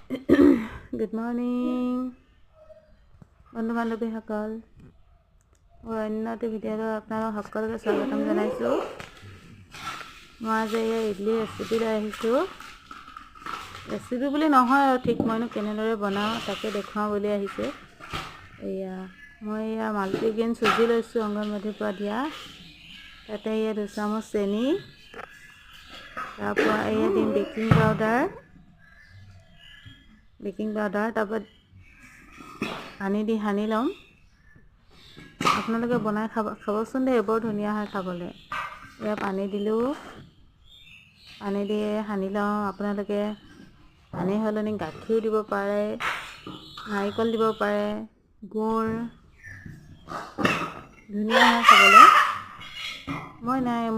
Good morning বন্ধু বান্ধৱীসকল, মোৰ অন্য এটা ভিডিঅ'লৈ আপোনালোক সকলোকে স্বাগতম জনাইছোঁ। মই আজি ইডলি ৰেচিপি লৈ আহিছোঁ। ৰেচিপি বুলি নহয় আৰু ঠিক মইনো কেনেদৰে বনাওঁ তাকে দেখুৱাওঁ বুলি আহিছোঁ। মই মাল্টিগ্ৰেইন চুজি লৈছোঁ, অংগনবাড়ীৰ পৰা দিয়া। তাতে 2 চামুচ চেনি, তাৰপৰা দিম বেকিং পাউডাৰ, তাৰপৰা পানী দি সানি ল'ম। আপোনালোকে বনাই খাবচোন দেই, বৰ ধুনীয়া হয় খাবলৈ। পানী দিলোঁ, পানী দি সানি লওঁ। আপোনালোকে পানী সলনি গাখীৰ দিব পাৰে, নাৰিকল দিব পাৰে, গুড়, ধুনীয়া হয় খাবলৈ।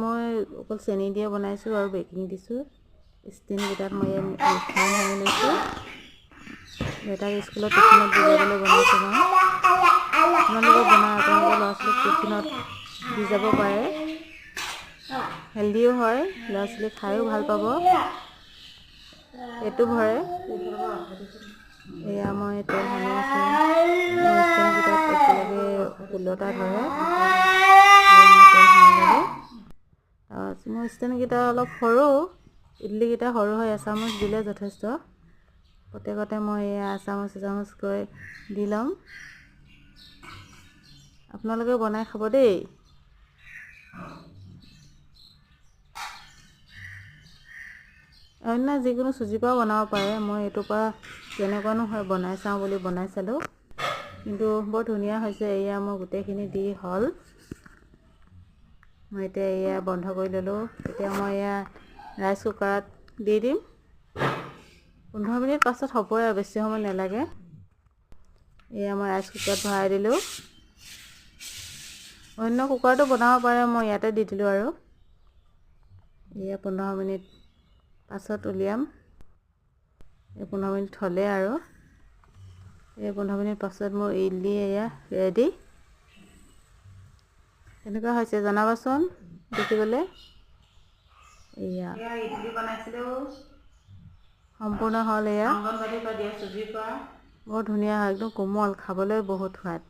মই অকল চেনি দিয়ে বনাইছোঁ আৰু বেকিং দিছোঁ। ষ্টেণ্ডকেইটাত মই ৰিফাইন সানি লৈছোঁ। দেউতাক স্কুলত টিফিনত দি যাবলৈ বনাইছোঁ মই। আপোনালোকে আপোনালোকৰ ল'ৰা ছোৱালীক টিফিনত দি যাব পাৰে। হেল্ডিও হয়, ল'ৰা ছোৱালী খায়ো ভাল পাব, পেটো ভৰে। মই তেল সানি আছোঁ। মোৰ ষ্টেণ্ডকেইটাত একেলগে 16টা ধৰে। তেল সানি ল'লোঁ। মোৰ ষ্টেণ্ডকেইটা অলপ সৰু, ইডলিকেইটা সৰু হয়, এচামুচ দিলে যথেষ্ট। প্ৰত্যেকতে মই এচামুচকৈ দি ল'ম। আপোনালোকে বনাই খাব দেই। অন্য যিকোনো চুজিৰ পৰাও বনাব পাৰে। মই এইটোৰ পৰা কেনেকুৱানো হয় বনাই চাওঁ বুলি বনাই চালোঁ, কিন্তু বৰ ধুনীয়া হৈছে। মই গোটেইখিনি দি হ'ল। মই এতিয়া বন্ধ কৰি ল'লোঁ। এতিয়া মই ৰাইচ কুকাৰত দি দিম। 15 মিনিট পাছত হ'বই আৰু, বেছি সময় নালাগে। মই ৰাইচ কুকাৰত ভৰাই দিলোঁ। অন্য কুকাৰটো বনাব পাৰে, মই ইয়াতে দি দিলোঁ আৰু। 15 মিনিট পাছত উলিয়াম। 15 মিনিট হ'লে আৰু। 15 মিনিট পাছত মোৰ ইডলি ৰেডি। কেনেকুৱা হৈছে জনাবচোন দেখিবলৈ। ইডলি বনাইছিলোঁ, সম্পূৰ্ণ হ'ল। অংগনবাড়ীৰ পৰা দিয়া চুজিৰ পৰা বৰ ধুনীয়া হয়, একদম কোমল, খাবলৈ বহুত সোৱাদ।